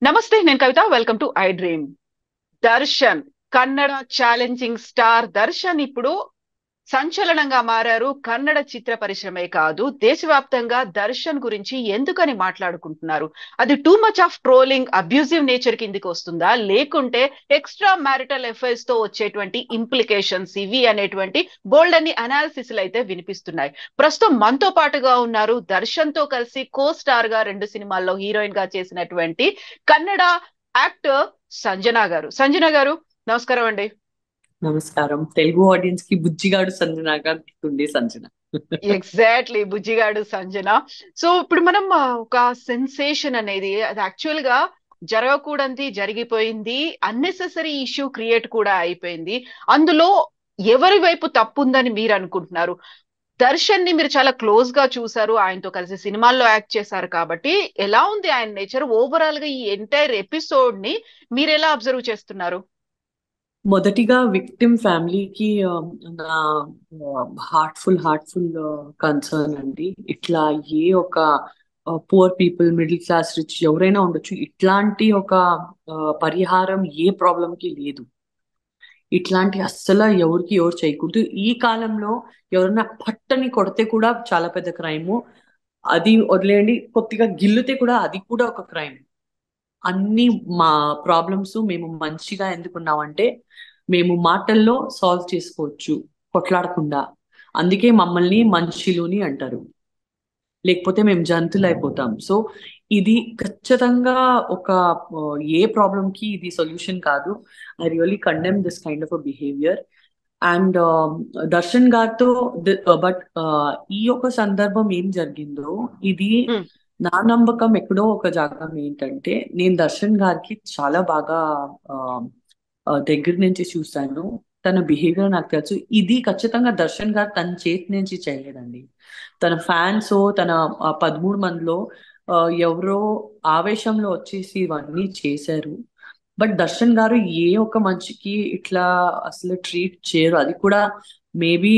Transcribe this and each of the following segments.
నమస్తే, నేను Kavitha. Welcome to I dream. Darshan, Kannada challenging star Darshan ఇప్పుడు సంచలనంగా మారారు. కన్నడ చిత్ర పరిశ్రమే కాదు, దేశవ్యాప్తంగా దర్శన్ గురించి ఎందుకని మాట్లాడుకుంటున్నారు? అది too much of trolling, abusive nature కిందికి వస్తుందా, లేకుంటే ఎక్స్ట్రా మ్యారిటల్ అఫైర్స్ తో వచ్చేటువంటి ఇంప్లికేషన్స్ ఇవి అనేటువంటి బోల్డ్ అన్ని అనాలిసిస్ అయితే వినిపిస్తున్నాయి. ప్రస్తుతం మనతో పాటుగా ఉన్నారు దర్శన్ తో కలిసి కో స్టార్ గా 2 సినిమాల్లో హీరోయిన్ గా చేసినటువంటి కన్నడ యాక్టర్ సంజన గారు. సంజన గారు, నమస్కారం అండి. నమస్కారం. తెలుగు ఆడియన్స్ కి బుజ్జిగాడు సంజనాగా గుర్తుండే సంజన. ఎగ్జాక్ట్లీ, బుజ్జిగాడు సంజన. సో ఇప్పుడు మనం ఒక సెన్సేషన్ అనేది అది యాక్చువల్ గా జరగకూడనిది జరిగిపోయింది. అన్నెసెసరీ ఇష్యూ క్రియేట్ కూడా అయిపోయింది. అందులో ఎవరి వైపు తప్పు ఉందని మీరు అనుకుంటున్నారు? దర్శన్ ని మీరు చాలా క్లోజ్ గా చూసారు, ఆయనతో కలిసి సినిమాల్లో యాక్ట్ చేశారు కాబట్టి ఎలా ఉంది ఆయన నేచర్? ఓవరాల్ గా ఈ ఎంటైర్ ఎపిసోడ్ ని మీరు ఎలా అబ్జర్వ్ చేస్తున్నారు? మొదటిగా విక్టిమ్ ఫ్యామిలీకి నా హార్ట్ఫుల్ కన్సర్న్ అండి. ఇట్లా ఏ ఒక poor people, middle class, rich ఎవరైనా ఉండొచ్చు, ఇట్లాంటి ఒక పరిహారం ఏ ప్రాబ్లం కి లేదు. ఇట్లాంటి అస్సలు ఎవరికి ఎవరు చేయకూడదు. ఈ కాలంలో ఎవరైనా పట్టని కొడితే కూడా చాలా పెద్ద క్రైము. అది వదిలేయండి, కొద్దిగా గిల్లితే కూడా అది కూడా ఒక క్రైమ్. అన్ని మా ప్రాబ్లమ్స్ మేము మంచిగా ఎందుకున్నామంటే మేము మాటల్లో సాల్వ్ చేసుకోవచ్చు, కొట్లాడకుండా. అందుకే మమ్మల్ని మనుషులుని అంటారు, లేకపోతే మేము జంతువులు అయిపోతాం. సో ఇది ఖచ్చితంగా ఒక ఏ ప్రాబ్లం కి ఇది సొల్యూషన్ కాదు. I really condemn this kind of a behaviour. And Darshan గారితో బట్ ఈ యొక్క సందర్భం ఏం జరిగిందో, ఇది హ్మ్. నా నమ్మకం ఎక్కడో ఒక జాగం ఏంటంటే, నేను దర్శన్ గారికి చాలా బాగా ఆ, దగ్గర నుంచి చూశాను. తన బిహేవియర్ నాకు తెలుసు. ఇది ఖచ్చితంగా దర్శన్ గారు తన చేతి నుంచి చేయలేదండి. తన ఫ్యాన్స్, తన 13 మందిలో ఆ, ఎవరో ఆవేశంలో వచ్చేసి ఇవన్నీ చేశారు. బట్ దర్శన్ గారు ఏ ఒక్క మనిషికి ఇట్లా అసలు ట్రీట్ చేయరు. అది కూడా మేబీ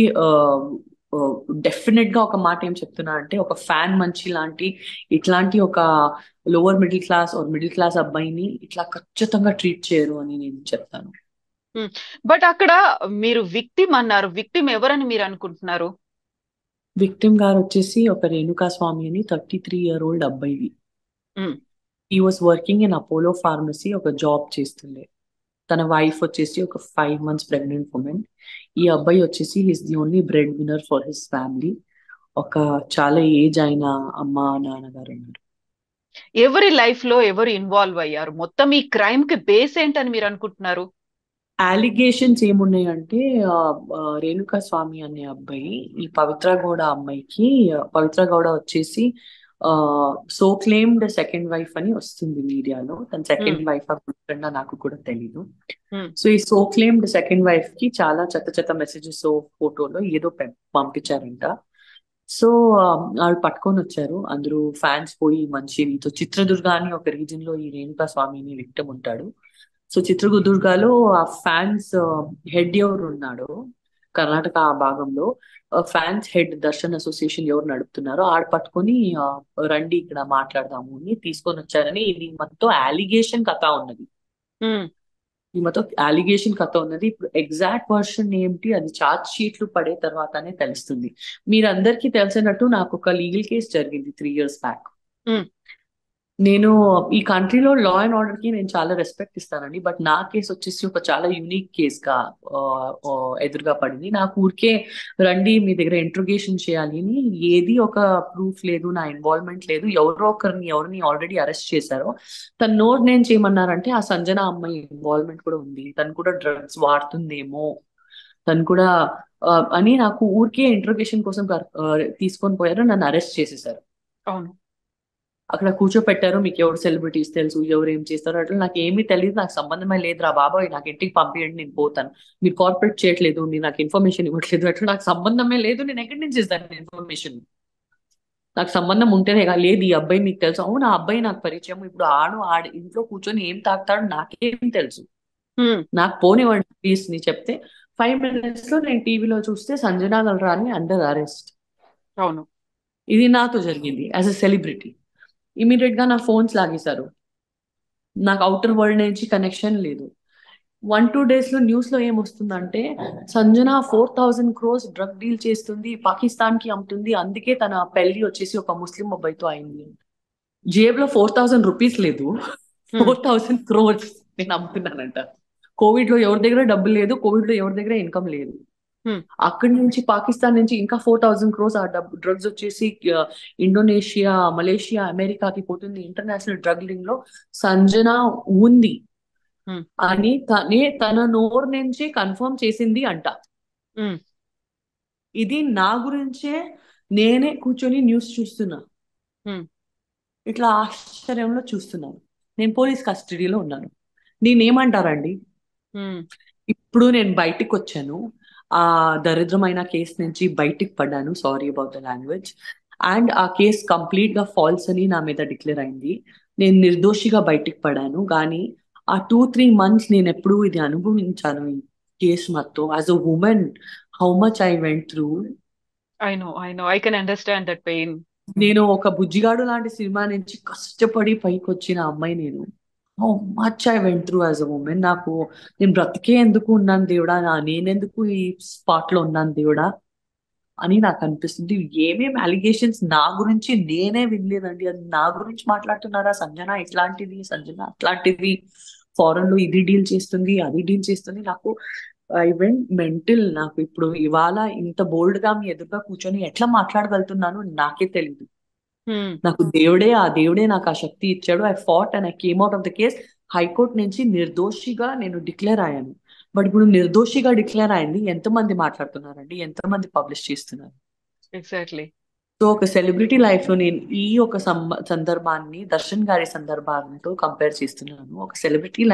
డెఫినెట్ గా ఒక మాట ఏం చెప్తున్నా అంటే, ఒక ఫ్యాన్ మంచి లాంటి ఇట్లాంటి ఒక lower middle class or middle class అబ్బాయిని ఇట్లా ఖచ్చితంగా ట్రీట్ చేయరు అని నేను చెప్తాను. బట్ అక్కడ మీరు విక్టిమ్ అన్నారు, విక్టిమ్ ఎవరని మీరు అనుకుంటున్నారు? విక్టిమ్ గారు వచ్చేసి ఒక రేణుకా స్వామి అని 33-year-old అబ్బాయి. ఉమ్. ఈ was working in Apollo pharmacy, ఒక జాబ్ చేస్తుండే. తన వైఫ్ వచ్చేసి ఒక 5 months ప్రెగ్నెంట్ ఉమెన్. ఈ అబ్బాయి వచ్చేసి his the only bread winner for his family. ఒక చాలా ఏజ్ అయిన అమ్మ నాన్నగారు ఉన్నారు. ఎవరి లైఫ్ లో ఎవరు ఇన్వాల్వ్ అయ్యారు? మొత్తం ఈ క్రైమ్ కి బేస్ ఏంటని మీరు అనుకుంటున్నారు? అలిగేషన్స్ ఏమున్నాయంటే, ఆ, రేణుకా స్వామి అనే అబ్బాయి ఈ పవిత్ర గౌడ అమ్మాయికి, పవిత్ర గౌడ వచ్చేసి సో క్లెయిమ్డ్ సెకండ్ వైఫ్ అని వస్తుంది మీడియాలో. తన ఉమ్. సెకండ్ వైఫ్ ఫ్రెండ్ నాకు కూడా తెలీదు. ఉమ్. సో ఈ సో క్లెయిమ్డ్ సెకండ్ వైఫ్ కి చాలా చెత్త చెత్త మెసేజెస్, ఫోటోలో ఏదో పంపించారంట. సో వాళ్ళు పట్టుకొని వచ్చారు. అందరూ ఫ్యాన్స్ పోయి, మంచి నీతో చిత్రదుర్గ అని ఒక రీజన్ లో ఈ రేణుకా స్వామిని విక్టమ్ ఉంటాడు. సో చిత్రదుర్గలో ఆ ఫ్యాన్స్ హెడ్ ఎవరు ఉన్నాడో, కర్ణాటక ఆ భాగంలో ఫ్యాన్స్ హెడ్ దర్శన్ అసోసియేషన్ ఎవరు నడుపుతున్నారో ఆడ పట్టుకొని రండి ఇక్కడ మాట్లాడదాము అని తీసుకొని వచ్చారని ఇది మొత్తం అలిగేషన్ కథ ఉన్నది. ఉమ్. ఈ మొత్తం అలిగేషన్ కథ ఉన్నది. ఇప్పుడు ఎగ్జాక్ట్ వర్షన్ ఏంటి అది చార్జ్ షీట్లు పడే తర్వాతనే తెలుస్తుంది. మీరందరికీ తెలిసినట్టు నాకు ఒక లీగల్ కేసు జరిగింది 3 years బ్యాక్. ఉమ్. నేను ఈ కంట్రీలో లా అండ్ ఆర్డర్ కి నేను చాలా రెస్పెక్ట్ ఇస్తానండి. బట్ నా కేసు వచ్చేసి ఒక చాలా యూనిక్ కేస్ గా ఆ, ఆ, ఎదురుగా పడింది. నాకు ఊరికే రండి మీ దగ్గర ఇంట్రోగేషన్ చేయాలి అని, ఏది ఒక ప్రూఫ్ లేదు, నా ఇన్వాల్వ్మెంట్ లేదు. ఎవరో ఒకరిని ఎవరిని ఆల్రెడీ అరెస్ట్ చేశారో తన నోట్ నేను చేయమన్నారంటే ఆ సంజన అమ్మాయి ఇన్వాల్వ్మెంట్ కూడా ఉంది, తను కూడా డ్రగ్స్ వాడుతుందేమో, తను కూడా అని నాకు ఊరికే ఇంట్రోగేషన్ కోసం తీసుకొని పోయారు, నన్ను అరెస్ట్ చేసేసారు. అవును. అక్కడ కూర్చోపెట్టారు. మీకు ఎవరు సెలబ్రిటీస్ తెలుసు, ఎవరు ఏం చేస్తారు, అట్లా నాకు ఏమీ తెలియదు, నాకు సంబంధమే లేదు రా బాబాయ్, నాకు ఇంటికి పంపించండి నేను పోతాను, మీరు కార్పొరేట్ చేయట్లేదు, మీరు నాకు ఇన్ఫర్మేషన్ ఇవ్వట్లేదు, అట్లా నాకు సంబంధమే లేదు, నేను ఎక్కడి నుంచి ఇస్తాను ఇన్ఫర్మేషన్? నాకు సంబంధం ఉంటేనే లేదు. ఈ అబ్బాయి మీకు తెలుసు? అవును, ఆ అబ్బాయి నాకు పరిచయం. ఇప్పుడు ఆడి ఇంట్లో కూర్చొని ఏం తాగుతాడు నాకేం తెలుసు? ఉమ్. నాకు పోనివ్వండి ప్లీజ్ ని చెప్తే 5 minutes లో నేను టీవీలో చూస్తే సంజనా గల్రాని అండర్ అరెస్ట్. అవును. ఇది నాతో జరిగింది యాజ్ అ సెలబ్రిటీ. ఇమీడియట్ గా నా ఫోన్స్ లాగేశారు. నాకు అవుటర్ వరల్డ్ నుంచి కనెక్షన్ లేదు. 1-2 days లో న్యూస్ లో ఏమొస్తుందంటే, సంజన 4,000 crores డ్రగ్ డీల్ చేస్తుంది, పాకిస్తాన్ కి అమ్ముతుంది, అందుకే తన పెళ్లి వచ్చేసి ఒక ముస్లిం అబ్బాయితో అయింది. జేబులో 4,000 రూపీస్ లేదు, హ్మ్. 4,000 crores నేను అమ్ముతున్నానంట. కోవిడ్ లో ఎవరి దగ్గర డబ్బులు లేదు, కోవిడ్ లో ఎవరి దగ్గర ఇన్కమ్ లేదు. హ్మ్. అక్కడి నుంచి పాకిస్తాన్ నుంచి ఇంకా 4,000 crores ఆ డ్రగ్స్ వచ్చేసి ఇండోనేషియా, మలేషియా, అమెరికాకి పోతుంది. ఇంటర్నేషనల్ డ్రగ్ లింక్ లో సంజన ఉంది హ్మ్. అని తన నోరు నుంచి కన్ఫర్మ్ చేసింది అంట. హ్మ్. ఇది నా గురించే నేనే కూర్చొని న్యూస్ చూస్తున్నా, హ్మ్. ఇట్లా ఆశ్చర్యంలో చూస్తున్నాను. నేను పోలీస్ కస్టడీలో ఉన్నాను. నేనేమంటారండి, హ్మ్. ఇప్పుడు నేను బయటికి వచ్చాను, ఆ దరిద్రమైన కేసు నుంచి బయటికి పడ్డాను, sorry about the language. And ఆ కేసు కంప్లీట్ గా ఫాల్స్ అని నా మీద డిక్లేర్ అయింది. నేను నిర్దోషిగా బయటికి పడాను. కానీ ఆ 2-3 months నేను ఎప్పుడు ఇది అనుభవించాను, ఈ కేసు మొత్తం as a women, how much I went through. I know. I can understand that pain. నేను ఒక బుజ్జిగాడు లాంటి సినిమా నుంచి కష్టపడి పైకి వచ్చిన అమ్మాయి నేను. How much I went through as a women. నేను బ్రతికే ఎందుకు ఉన్నాను దేవుడా, నేనెందుకు ఈ స్పాట్ లో ఉన్నాను దేవుడా అని నాకు అనిపిస్తుంది. ఏమేమి అలిగేషన్స్ నా గురించి నేనే వినలేదండి. అది నా గురించి మాట్లాడుతున్నారా, సంజన ఇట్లాంటిది, సంజన అట్లాంటిది, ఫారెన్ లో ఇది డీల్ చేస్తుంది, అది డీల్ చేస్తుంది. నాకు ఐ వెంట్ మెంటల్. నాకు ఇప్పుడు ఇవాళ ఇంత బోల్డ్ గా మీ ఎదురుగా కూర్చొని ఎట్లా మాట్లాడగలుగుతున్నాను నాకే తెలియదు. హ్మ్. నాకు ఆ దేవుడే నాకు ఆ శక్తి ఇచ్చాడు. I fought and I came out of the case. High court నుంచి నిర్దోషిగా నేను డిక్లేర్ అయ్యాను. బట్ ఇప్పుడు నిర్దోషిగా డిక్లేర్ అయింది ఎంతమంది మాట్లాడుతున్నారండి, ఎంతమంది పబ్లిష్ చేస్తున్నారు? ఎగ్జాక్ట్లీ. సో ఒక సెలబ్రిటీ లైఫ్ లో నేను ఈ ఒక సందర్భాన్ని దర్శన్ గారి సందర్భాలతో కంపేర్ చేస్తున్నాను. ఒక సెలబ్రిటీ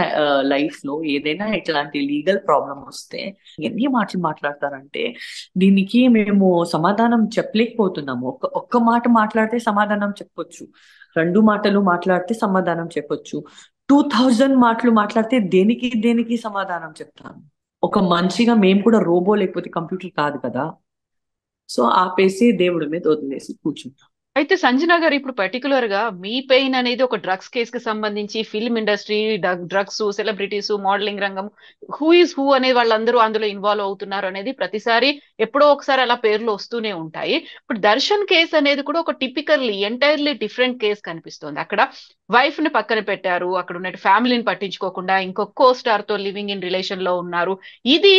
లైఫ్ లో ఏదైనా ఇట్లాంటి లీగల్ ప్రాబ్లం వస్తే ఎన్ని మాటలు మాట్లాడతారంటే, దీనికి మేము సమాధానం చెప్పలేకపోతున్నాము. ఒక్క మాట మాట్లాడితే సమాధానం చెప్పొచ్చు, 2 మాటలు మాట్లాడితే సమాధానం చెప్పొచ్చు, 2,000 మాటలు మాట్లాడితే దేనికి దేనికి సమాధానం చెప్తాను. ఒక మనిషిగా మేము కూడా రోబో లేకపోతే కంప్యూటర్ కాదు కదా. సో ఆపేసి దేవుడి మీద వదిలేసి కూర్చుంటాం. అయితే సంజన గారు ఇప్పుడు పర్టికులర్ గా మీ పెయిన్ అనేది ఒక డ్రగ్స్ కేసు కి సంబంధించి film industry, drugs, celebrities, modelling రంగం, హూ ఇస్ హూ అనే వాళ్ళందరూ అందులో ఇన్వాల్వ్ అవుతున్నారు అనేది ప్రతిసారి ఎప్పుడో ఒకసారి అలా పేర్లు వస్తూనే ఉంటాయి. ఇప్పుడు దర్శన్ కేసు అనేది కూడా ఒక టిపికల్లీ ఎంటైర్లీ డిఫరెంట్ కేసు కనిపిస్తోంది. అక్కడ వైఫ్ ని పక్కన పెట్టారు, అక్కడ ఉన్న ఫ్యామిలీని పట్టించుకోకుండా ఇంకొక కో స్టార్ తో లివింగ్ ఇన్ రిలేషన్ లో ఉన్నారు. ఇది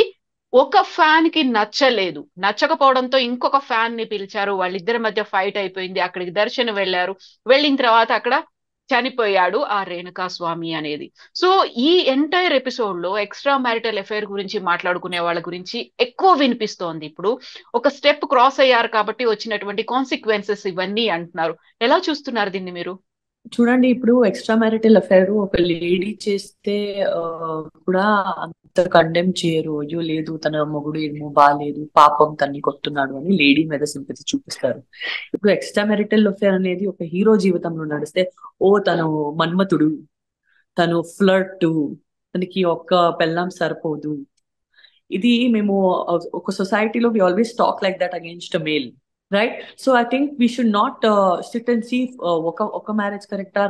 ఒక ఫ్యాన్ కి నచ్చలేదు, నచ్చకపోవడంతో ఇంకొక ఫ్యాన్ ని పిలిచారు, వాళ్ళిద్దరి మధ్య ఫైట్ అయిపోయింది, అక్కడికి దర్శన్ వెళ్ళారు, వెళ్ళిన తర్వాత అక్కడ చనిపోయాడు ఆ రేణుకా స్వామి అనేది. సో ఈ ఎంటైర్ ఎపిసోడ్ లో ఎక్స్ట్రా మ్యారిటల్ అఫైర్ గురించి మాట్లాడుకునే వాళ్ళ గురించి ఎక్కువ వినిపిస్తోంది. ఇప్పుడు ఒక స్టెప్ క్రాస్ అయ్యారు కాబట్టి వచ్చినటువంటి కాన్సిక్వెన్సెస్ ఇవన్నీ అంటున్నారు. ఎలా చూస్తున్నారు దీన్ని మీరు? చూడండి, ఇప్పుడు ఎక్స్ట్రా మ్యారిటల్ అఫైర్ ఒక లేడీ చేస్తే ఆ, కూడా అంత కండెమ్ చేయరు. అయ్యో లేదు తన మొగుడు ఏమో బాగాలేదు, పాపం తన్ని కొడుతున్నాడు అని లేడీ మీద సింపతి చూపిస్తారు. ఇప్పుడు ఎక్స్ట్రా మ్యారిటల్ అఫైర్ అనేది ఒక హీరో జీవితంలో నడిస్తే, ఓ తను మన్మథుడు, తను ఫ్లర్ట్, తనకి ఒక్క పెళ్ళాం సరిపోదు. ఇది మేము ఒక సొసైటీలో we always talk like that against a male, right? So I think we should not sit and see ఒక మ్యారేజ్ కరెక్టా,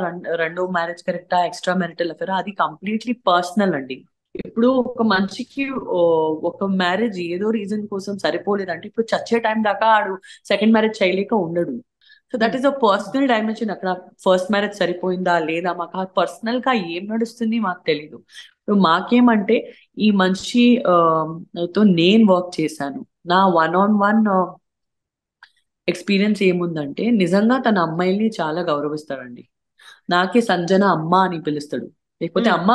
రెండో మ్యారేజ్ కరెక్టా, ఎక్స్ట్రా మ్యారిటల్ అఫేరా, అది కంప్లీట్లీ పర్సనల్ అండి. ఇప్పుడు ఒక మనిషికి ఒక మ్యారేజ్ ఏదో రీజన్ కోసం సరిపోలేదంటే, ఇప్పుడు చచ్చే టైం దాకా ఆడు సెకండ్ మ్యారేజ్ చేయలేక ఉండడు. So that is a personal dimension. అక్కడ ఫస్ట్ మ్యారేజ్ సరిపోయిందా లేదా, మాకు పర్సనల్ గా ఏం నడుస్తుంది మాకు తెలీదు. ఇప్పుడు మాకేమంటే, ఈ మనిషి తో నేను వర్క్ చేశాను. నా వన్ ఎక్స్పీరియన్స్ ఏముందంటే, నిజంగా తన అమ్మాయిల్ని చాలా గౌరవిస్తాడండి. నాకే సంజన అమ్మ అని పిలుస్తాడు. లేకపోతే ఉమ్. అమ్మ,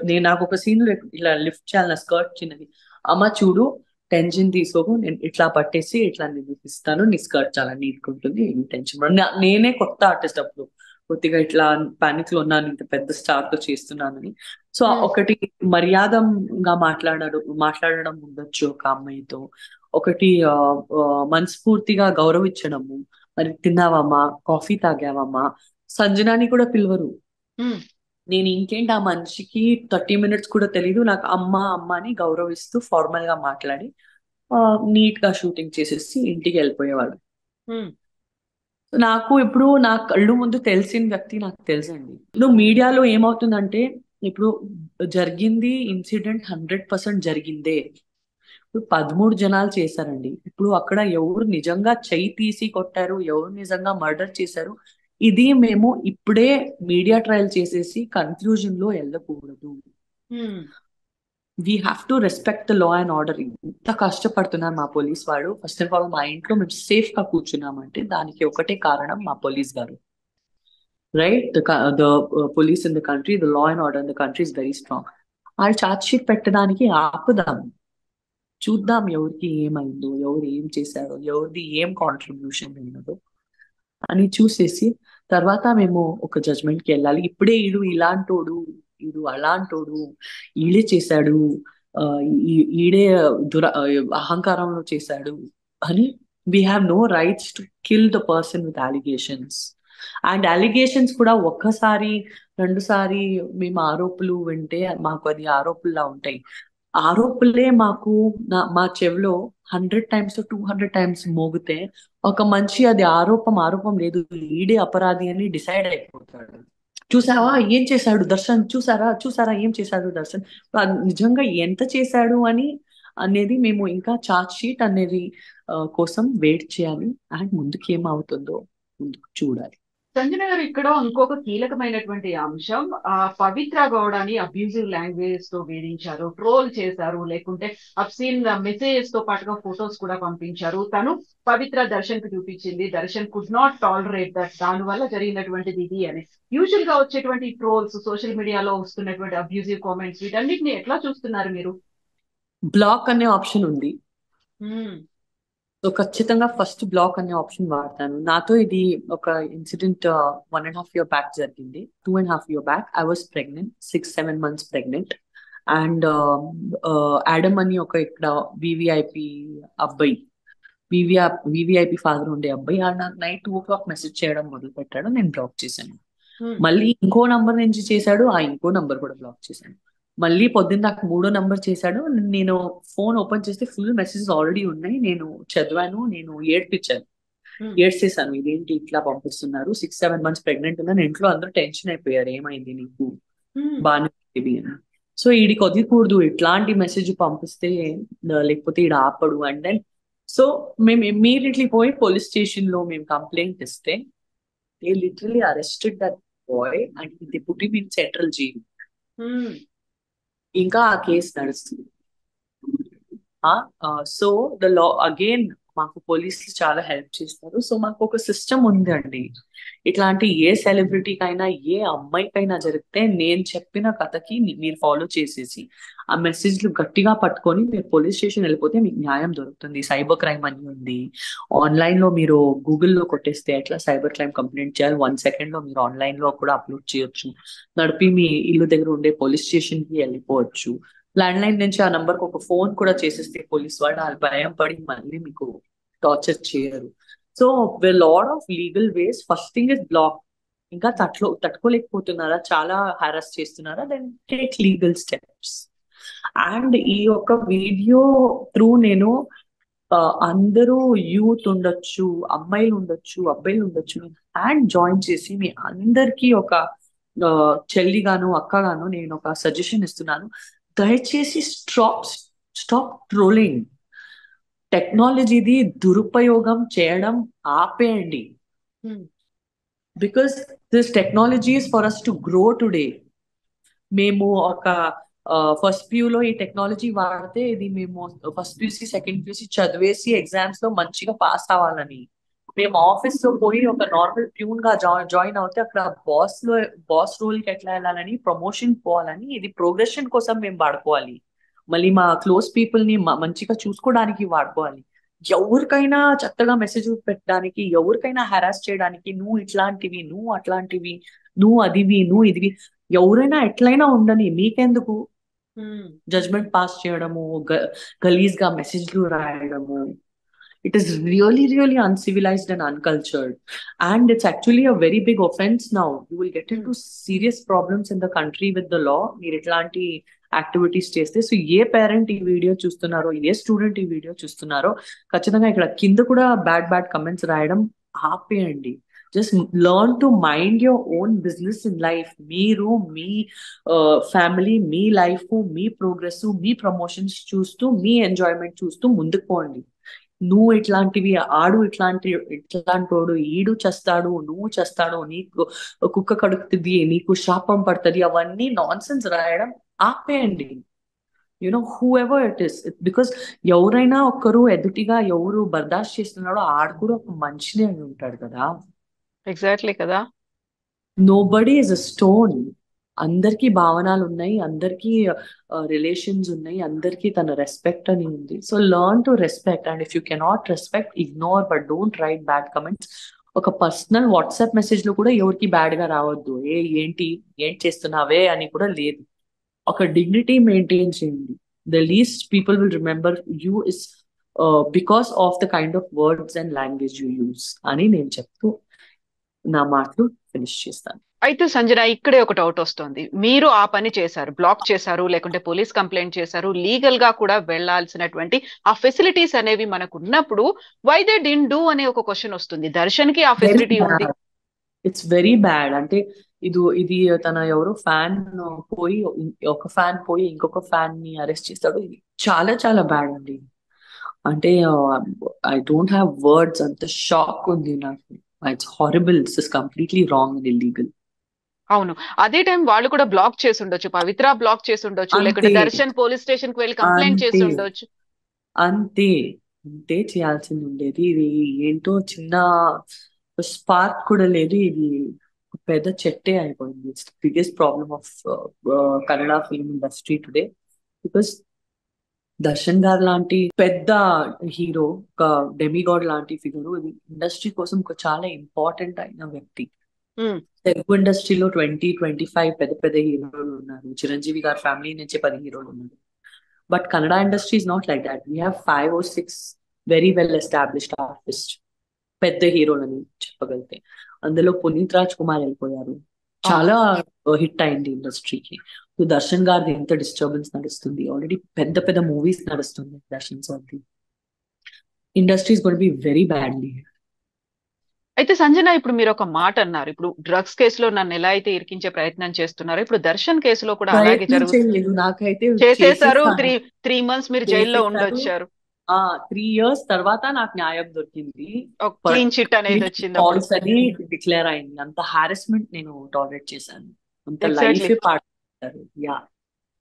నేను నాకు ఒక సీన్ ఇలా లిఫ్ట్ చేయాలి, నా స్కర్ట్ చిన్నది, అమ్మ చూడు, టెన్షన్ తీసుకోకు, నేను ఇట్లా పట్టేసి ఇట్లా నేను ఇస్తాను, నీ స్కర్ట్ చాలా నీట్ ఉంటుంది, ఏం టెన్షన్ నేనే కొత్త ఆర్టిస్ట్ అప్పుడు, కొద్దిగా ఇట్లా పానిక్ లో ఉన్నాను, ఇంత పెద్ద స్టార్ తో చేస్తున్నానని. సో ఉమ్. ఒకటి మర్యాదగా మాట్లాడడం ఉండొచ్చు ఒక అమ్మాయితో. ఒకటి మనస్ఫూర్తిగా గౌరవించడము. మరి తిన్నావమ్మా, కాఫీ తాగావమ్మా, సంజనాని కూడా పిలవరు. ఉమ్. నేను ఇంకేంటి, ఆ మనిషికి 30 minutes కూడా తెలీదు, నాకు అమ్మ అమ్మ అని గౌరవిస్తూ ఫార్మల్ గా మాట్లాడి నీట్ గా షూటింగ్ చేసేసి ఇంటికి వెళ్ళిపోయేవాడు. ఉమ్. నాకు ఇప్పుడు నా కళ్ళు ముందు తెలిసిన వ్యక్తి నాకు తెలుసండి. ఇప్పుడు మీడియాలో ఏమవుతుందంటే, ఇప్పుడు జరిగింది ఇన్సిడెంట్ 100% జరిగిందే. ఇప్పుడు 13 జనాలు చేశారండి. ఇప్పుడు అక్కడ ఎవరు నిజంగా చెయ్యి తీసి కొట్టారు, ఎవరు నిజంగా మర్డర్ చేశారు, ఇది మేము ఇప్పుడే మీడియా ట్రయల్ చేసేసి కన్క్లూజన్ లో వెళ్ళకూడదు. We have to respect the law and order. ఇంత కష్టపడుతున్నారు మా పోలీస్ వాళ్ళు. ఫస్ట్ ఆఫ్ ఆల్ మా ఇంట్లో మేము సేఫ్ గా కూర్చున్నామంటే దానికి ఒకటే కారణం మా పోలీస్ గారు. Right, the police in the country, the law and order in the country is very strong. వాళ్ళు ఛార్జ్ షీట్ పెట్టడానికి ఆపుదాం, చూద్దాం ఎవరికి ఏమైందో, ఎవరు ఏం చేశారో, ఎవరిది ఏం కాంట్రిబ్యూషన్ ఉన్నదో అని చూసేసి తర్వాత మేము ఒక జడ్జ్మెంట్ కి వెళ్ళాలి. ఇప్పుడే ఈడు ఇలాంటోడు, ఈడు అలాంటోడు, ఈడే చేశాడు, ఆ, ఈడే అహంకారంలో చేశాడు అని we have no rights to kill the person with allegations. And allegations కూడా ఒక్కసారి రెండుసారి మేము ఆరోపణలు వింటే మాకు అది ఆరోపణలా ఉంటాయి. ఆరోపణలే మాకు మా చెవిలో 100 టైమ్స్ 200 టైమ్స్ మోగితే ఒక మనిషి అది ఆరోపం లేదు, ఈడే అపరాధి అని డిసైడ్ అయిపోతాడు. చూసావా ఏం చేశాడు దర్శన్, చూసారా ఏం చేశాడు దర్శన్, నిజంగా ఎంత చేశాడు అని అనేది మేము ఇంకా చార్జ్ షీట్ అనేది కోసం వెయిట్ చేయాలి. అండ్ ముందుకు ఏమవుతుందో ముందుకు చూడాలి. సంజన గారు, ఇక్కడ ఇంకొక కీలకమైనటువంటి అంశం, పవిత్ర గౌడని అబ్యూజివ్ లాంగ్వేజ్ తో వేధించారు, ట్రోల్ చేశారు, లేకుంటే అబ్సీన్ మెసేజెస్ తో పాటుగా ఫొటోస్ కూడా పంపించారు. తను పవిత్ర దర్శన్ కు చూపించింది, Darshan could not tolerate that, దాని వల్ల జరిగినటువంటిది ఇది అని. యూజువల్ గా వచ్చేటువంటి ట్రోల్స్, సోషల్ మీడియాలో వస్తున్నటువంటి అబ్యూజివ్ కామెంట్స్, వీటన్నిటిని ఎట్లా చూస్తున్నారు మీరు? బ్లాక్ అనే ఆప్షన్ ఉంది. సో ఖచ్చితంగా ఫస్ట్ బ్లాక్ అనే ఆప్షన్ వాడతాను. నాతో ఇది ఒక ఇన్సిడెంట్ 1.5 year బ్యాక్ జరిగింది. 2.5 year back I was pregnant, 6-7 months pregnant. And Adam అని ఒక ఇక్కడ వివిఐపి అబ్బాయి, వివిఐపి ఫాదర్ ఉండే అబ్బాయి నాకు నైట్ 2 o'clock మెసేజ్ చేయడం మొదలు పెట్టాడు. నేను బ్లాక్ చేశాను. మళ్ళీ ఇంకో నంబర్ నుంచి చేశాడు, ఆ ఇంకో నంబర్ కూడా బ్లాక్ చేశాను. మళ్ళీ పొద్దున్న నాకు 3వ నంబర్ చేశాడు. నేను ఫోన్ ఓపెన్ చేస్తే ఫుల్ మెసేజెస్ ఆల్రెడీ ఉన్నాయి. నేను చదివాను, నేను ఏడ్చేసాను. ఇదేంటి ఇట్లా పంపిస్తున్నారు, 6-7 months ప్రెగ్నెంట్ ఉన్నాను, ఇంట్లో అందరూ టెన్షన్ అయిపోయారు, ఏమైంది నీకు, బాగానే అని. సో ఈడికి వదిలికూడదు, ఇట్లాంటి మెసేజ్ పంపిస్తే లేకపోతే ఈడ ఆపడు. అండ్ దెన్ సో మేము ఇమ్మీడియట్లీ పోయి పోలీస్ స్టేషన్ లో మేము కంప్లైంట్ ఇస్తే they literally arrested that boy and they put him in central jail. ఇంకా ఆ కేసు నడుస్తుంది. సో ద లా అగైన్ మాకు పోలీసులు చాలా హెల్ప్ చేస్తారు. సో మాకు ఒక సిస్టమ్ ఉందండి. ఇట్లాంటి ఏ సెలబ్రిటీకైనా ఏ అమ్మాయికైనా జరిగితే నేను చెప్పిన కథకి మీరు ఫాలో చేసేసి ఆ మెసేజ్లు గట్టిగా పట్టుకొని మీరు పోలీస్ స్టేషన్ వెళ్ళిపోతే మీకు న్యాయం దొరుకుతుంది. సైబర్ క్రైమ్ అని ఉంది ఆన్లైన్ లో, మీరు గూగుల్లో కొట్టేస్తే ఎట్లా సైబర్ క్రైమ్ కంప్లైంట్ చేయాలి 1 second లో మీరు ఆన్లైన్ లో కూడా అప్లోడ్ చేయొచ్చు. నడిపి మీ ఇల్లు దగ్గర ఉండే పోలీస్ స్టేషన్ కి వెళ్ళిపోవచ్చు. ల్యాండ్ లైన్ నుంచి ఆ నంబర్ కి ఒక ఫోన్ కూడా చేసేస్తే పోలీస్ వాళ్ళు వాళ్ళు భయం పడి మళ్ళీ మీకు టార్చర్ చేయరు. So lot of legal ways. First thing is block. ఇంకా తట్టుకోలేకపోతున్నారా, చాలా హారాస్ చేస్తున్నారా, then take legal steps. And ఈ యొక్క వీడియో త్రూ నేను అందరూ యూత్ ఉండొచ్చు, అమ్మాయిలు ఉండొచ్చు, అబ్బాయిలు ఉండొచ్చు, హ్యాండ్ జాయిన్ చేసి మీ అందరికీ ఒక చెల్లిగాను అక్కగాను నేను ఒక సజెషన్ ఇస్తున్నాను. దయచేసి స్టాప్ ట్రోలింగ్. టెక్నాలజీది దురుపయోగం చేయడం ఆపేయండి. Because this technology is for us to grow today. మేము ఒక ఫస్ట్ ప్యూలో ఈ టెక్నాలజీ వాడితే ఇది మేము ఫస్ట్ ప్యూసీ సెకండ్ ప్యూసీ చదివేసి ఎగ్జామ్స్ లో మంచిగా పాస్ అవ్వాలని, మేము ఆఫీస్ లో పోయి ఒక నార్మల్ ప్యూన్ గా జాయిన్ అవుతే అక్కడ బాస్ రోల్ కి ఎట్లా వెళ్ళాలని, ప్రమోషన్ పోవాలని, ఇది ప్రోగ్రెషన్ కోసం మేము వాడుకోవాలి. మళ్ళీ మా క్లోజ్ పీపుల్ ని మంచిగా చూసుకోవడానికి వాడుకోవాలి. ఎవరికైనా చెత్తగా మెసేజ్ పెట్టడానికి, ఎవరికైనా హెరాస్ చేయడానికి, నువ్వు ఇట్లాంటివి, నువ్వు అట్లాంటివి, నువ్వు అదివి, నువ్వు ఇదివి, ఎవరైనా ఎట్లయినా ఉండని, మీకెందుకు జడ్జ్మెంట్ పాస్ చేయడము, గలీజ్ గా మెసేజ్లు రాయడము. It is really, really uncivilized and uncultured. And it's actually a very big offense now. You will get into serious problems in the country with the law. మీరు ఇట్లాంటి యాక్టివిటీస్ చేస్తే. సో ఏ parent ఈ video చూస్తున్నారో, ఏ student ఈ video చూస్తున్నారో ఖచ్చితంగా ఇక్కడ కింద కూడా బ్యాడ్ కమెంట్స్ రాయడం ఆపేయండి. Just learn to mind your own business in life. మీరు మీ ఫ్యామిలీ, మీ లైఫ్, మీ ప్రోగ్రెస్, మీ ప్రమోషన్స్ చూస్తూ, మీ ఎంజాయ్మెంట్ చూస్తూ ముందుకు పోండి. నువ్వు ఇట్లాంటివి, ఆడు ఇట్లాంటోడు, ఈడు చేస్తాడు, నువ్వు చేస్తాడు, నీకు కుక్క కడుగుతుంది, నీకు శాపం పడుతుంది, అవన్నీ నాన్ సెన్స్ రాయడం ఆపేయండి. Who ever it is, because ఎవరైనా ఒక్కరు ఎదుటిగా ఎవరు బర్దాష్ చేస్తున్నాడో ఆడు కూడా ఒక మనిషిని అని ఉంటాడు కదా. ఎగ్జాక్ట్లీ కదా. Nobody is a stone. అందరికీ భావనలు ఉన్నాయి, అందరికీ రిలేషన్స్ ఉన్నాయి, అందరికీ తన రెస్పెక్ట్ అని ఉంది. So learn to respect, and if you cannot respect, ignore, but don't write bad comments. ఒక పర్సనల్ వాట్సాప్ మెసేజ్ లో కూడా ఎవరికి బ్యాడ్ గా రావద్దు. ఏం చేస్తున్నావే అని కూడా లేదు. ఒక డిగ్నిటీ మెయింటైన్ చేయండి. The least people will remember you is because of the kind of words and language you use అని నేను చెప్తూ నా మాటలు ఫినిష్ చేస్తాను. అయితే సంజన, ఇక్కడే ఒక డౌట్ వస్తుంది. మీరు ఆ పని చేశారు, బ్లాక్ చేశారు, లేకుంటే పోలీస్ కంప్లైంట్ చేశారు, లీగల్ గా కూడా వెళ్లాల్సినటువంటి ఆ ఫెసిలిటీస్ అనేవి మనకు ఉన్నప్పుడు వై దే డిడ్ డూ అనే ఒక క్వశ్చన్ వస్తుంది. దర్శన్ కి ఆ వెరీ ఫెసిలిటీ ఉంది. బ్యాడ్. It's very bad. అంటే ఇది తన ఎవరో ఫ్యాన్ పోయి, ఒక ఫ్యాన్ పోయి ఇంకొక ఫ్యాన్ ని అరెస్ట్ చేస్తాడు. ఇది చాలా చాలా బ్యాడ్ అండి. అంటే ఐ డోంట్ హ్యావ్ వర్డ్స్. అంత షాక్ ఉంది నాకు. It's horrible. It's completely wrong and illegal. అవును, అదే టైం వాళ్ళు కూడా బ్లాక్ చేసి ఉండొచ్చు, పవిత్ర బ్లాక్ చేసి ఉండొచ్చు, లేకుంటే అంతే దర్శన్ పోలీస్ స్టేషన్ కి వెళ్ళి కంప్లైంట్ చేసి అంతే ఉండొచ్చు. అంతే అంతే చేయాల్సింది ఉండేది. ఇది ఏంటో చిన్న స్పార్క్ కూడా లేదు. ఇది పెద్ద చెట్టే అయిపోయింది. It's biggest problem of Kannada film industry today. Because Darshan గారు లాంటి పెద్ద హీరో, ఒక డెమిగాడ్ లాంటి ఫిగర్, ఇది ఇండస్ట్రీ కోసం ఒక చాలా ఇంపార్టెంట్ అయిన వ్యక్తి. ఉమ్, తెలుగు ఇండస్ట్రీలో 25 పెద్ద పెద్ద హీరోలు ఉన్నారు. చిరంజీవి గారి ఫ్యామిలీ నుంచి 10 హీరోలు ఉన్నారు. But Kannada industry is not like that. We have 5 or 6 very well established artist, పెద్ద హీరోలని చెప్పగలిగితే. అందులో పునీత్ రాజ్ కుమార్ వెళ్ళిపోయారు, అవును. చాలా హిట్ అయింది ఇండస్ట్రీకి. దర్శన్ గారిది ఎంత డిస్టర్బెన్స్ నడుస్తుంది, ఆల్రెడీ పెద్ద పెద్ద మూవీస్ నడుస్తుంది దర్శన్ సార్ది. Industry is going to be very badly. అయితే సంజన, ఇప్పుడు మీరు ఒక మాట అన్నారు, ఇప్పుడు డ్రగ్స్ కేసులో నన్ను ఎలా అయితే ఇరికించే ప్రయత్నం చేస్తున్నారో, ఇప్పుడు దర్శన్ కేసులో కూడా అలాగే ప్రయత్నం చేయలేదు, నాకైతే చేసేసారు. చేసేసాను. త్రీ మంత్స్ మీరు జైల్లో చేసేసారు. ఉండొచ్చారు. 3 years తర్వాత నాకు న్యాయం దొరికింది. ఒక బట్ క్లీన్ చిట్ అనేది వచ్చింది అప్పుడు. ఫాల్స్ అని డిక్లేర్ అయింది. అంత హారెస్మెంట్ నేను టాలరేట్ చేశాను. అంత ఎగ్జాక్ట్లీ. లైఫ్ పాడు. యా.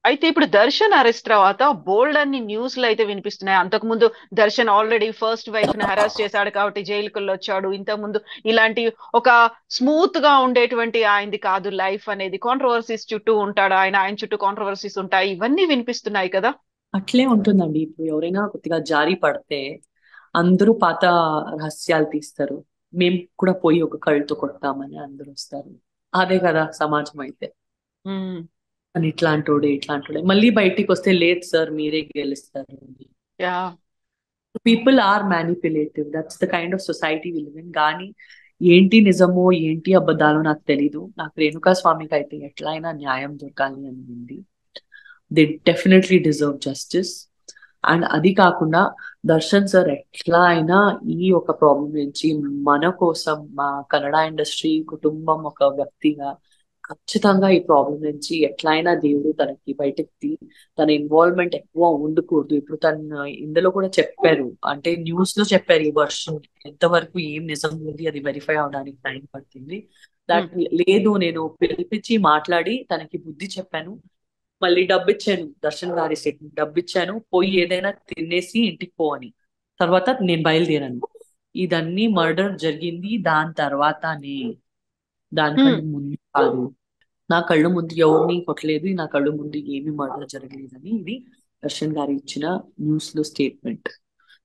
అయితే ఇప్పుడు దర్శన్ అరెస్ట్ తర్వాత బోల్డ్ అన్ని న్యూస్లు అయితే వినిపిస్తున్నాయి. అంతకుముందు దర్శన్ ఆల్రెడీ ఫస్ట్ వైఫ్ ని హరాస్ చేశాడు కాబట్టి జైలుకి వచ్చాడు. ఇంతకుముందు ఇలాంటి ఒక స్మూత్ గా ఉండేటువంటి ఆయనది కాదు లైఫ్ అనేది, కాంట్రవర్సీస్ చుట్టూ ఉంటాడు ఆయన చుట్టూ కాంట్రవర్సీస్ ఉంటాయి, ఇవన్నీ వినిపిస్తున్నాయి కదా. అట్లే ఉంటుందండి. ఇప్పుడు ఎవరైనా కొద్దిగా జారి పడితే అందరూ పాత రహస్యాలు తీస్తారు. మేము కూడా పోయి ఒక కళ్ళతో కొట్టామని అందరూ వస్తారు. అదే కదా సమాజం అయితే. ఉమ్, అని ఇట్లాంటోడే మళ్ళీ బయటికి వస్తే లేదు సార్ మీరే గెలుస్తారు. Yeah. People are manipulative. That's the kind of society we live in. కానీ ఏంటి నిజమో ఏంటి అబద్ధాలో నాకు తెలీదు. నాకు రేణుకా స్వామికి అయితే ఎట్లయినా న్యాయం దొరకాలి అని ఉంది. They definitely deserve justice. And అది కాకుండా దర్శన్ సార్ ఎట్లా అయినా ఈ ఒక ప్రాబ్లం నుంచి మన కోసం, మా కన్నడ ఇండస్ట్రీ కుటుంబం ఒక వ్యక్తిగా ఖచ్చితంగా ఈ ప్రాబ్లం నుంచి ఎట్లయినా దేవుడు తనకి బయటకి, తన ఇన్వాల్వ్మెంట్ ఎక్కువ ఉండకూడదు. ఇప్పుడు తను ఇందులో కూడా చెప్పారు, అంటే న్యూస్ లో చెప్పారు ఈ వర్షం ఎంతవరకు ఏం నిజం ఉంది అది వెరిఫై అవడానికి టైం పడుతుంది. దట్ లేదు, నేను పిలిపించి మాట్లాడి తనకి బుద్ధి చెప్పాను, మళ్ళీ డబ్బు ఇచ్చాను. దర్శన్ గారి సెట్ డబ్బు ఇచ్చాను, పోయి ఏదైనా తినేసి ఇంటికి పో అని. తర్వాత నేను బయలుదేరాను. ఇదన్నీ మర్డర్ జరిగింది దాని తర్వాతనే, దానికంటే ముందు కాదు. నా కళ్ళు ముందు ఎవరిని కొట్టలేదు, నా కళ్ళు ముందు ఏమి మర్డర్ జరగలేదని ఇది దర్శన్ గారు ఇచ్చిన న్యూస్ లో స్టేట్మెంట్.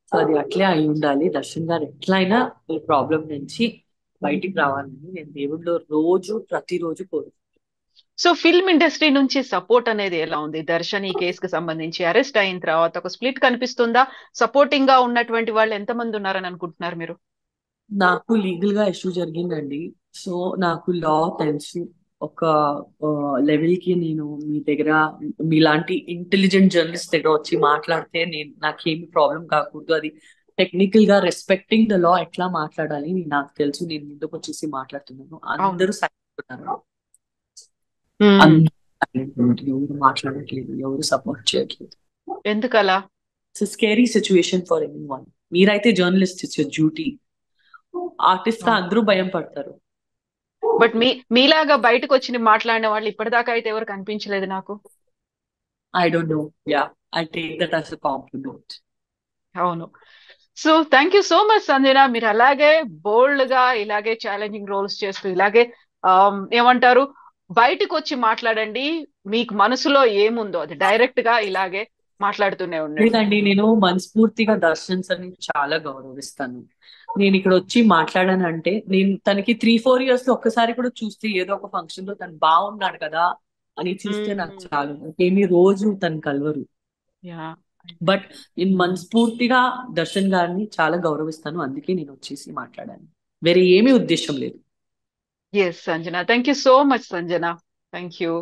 సో అది అట్లే అయి ఉండాలి. దర్శన్ గారు ఎట్లయినా ఈ ప్రాబ్లం నుంచి బయటికి రావాలని నేను దేవుడిలో ప్రతిరోజు కోరుకుంటున్నాను. సో ఫిల్మ్ ఇండస్ట్రీ నుంచి సపోర్ట్ అనేది ఎలా ఉంది దర్శన్ ఈ కేసుకి సంబంధించి? అరెస్ట్ అయిన తర్వాత ఒక స్ప్లిట్ కనిపిస్తుందా? సపోర్టింగ్ గా ఉన్నటువంటి వాళ్ళు ఎంతమంది ఉన్నారని అనుకుంటున్నారు మీరు? నాకు లీగల్ గా ఇష్యూ జరిగిందండి. సో నాకు లా తెలుసు. ఒక లెవెల్ కి నేను మీ దగ్గర, మీలాంటి ఇంటెలిజెంట్ జర్నలిస్ట్ దగ్గర వచ్చి మాట్లాడితే నాకేమి ప్రాబ్లం కాకూడదు. అది టెక్నికల్ గా రెస్పెక్టింగ్ ద లా ఎట్లా మాట్లాడాలి నాకు తెలుసు. నేను ముందుకు వచ్చేసి మాట్లాడుతున్నాను. అవును. అందరూ సైలెంట్ ఉన్నారు. ఉమ్. అందరూ silent ఉన్నారు. ఎవరు మాట్లాడట్లేదు, ఎవరు సపోర్ట్ చేయట్లేదు. ఎందుకలా? It's scary situation for anyone. మీరైతే journalist, it's your duty. Artist గా అవును. అందరూ భయం పడతారు. బట్ మీలాగా బయటకు వచ్చి మాట్లాడిన వాళ్ళు ఇప్పటిదాకా అయితే ఎవరు కనిపించలేదు నాకు. I don't know. Yeah, I take that as a compliment. అవును. So thank you so much Sanjana. మీరు అలాగే బోల్డ్ గా ఇలాగే ఛాలెంజింగ్ రోల్స్ చేస్తూ ఇలాగే ఏమంటారు, బయటకు వచ్చి మాట్లాడండి. మీకు మనసులో ఏముందో అది డైరెక్ట్ గా ఇలాగే మాట్లాడుతూనే ఉండండి. లేదండి, నేను మనస్ఫూర్తిగా దర్శన్ సార్ ని చాలా గౌరవిస్తాను. నేను ఇక్కడ వచ్చి మాట్లాడానంటే, నేను తనకి 3-4 ఇయర్స్ లో ఒక్కసారి కూడా చూస్తే ఏదో ఒక ఫంక్షన్ లో తను బాగున్నాడు కదా అని చూస్తే నాకు చాలు. ఏమి రోజు తను కలవరు. యా. బట్ నేను మనస్ఫూర్తిగా దర్శన్ గారిని చాలా గౌరవిస్తాను. అందుకే నేను వచ్చేసి మాట్లాడాను. వేరే ఏమీ ఉద్దేశం లేదు. Yes Sanjana, thank you so much Sanjana. Thank you.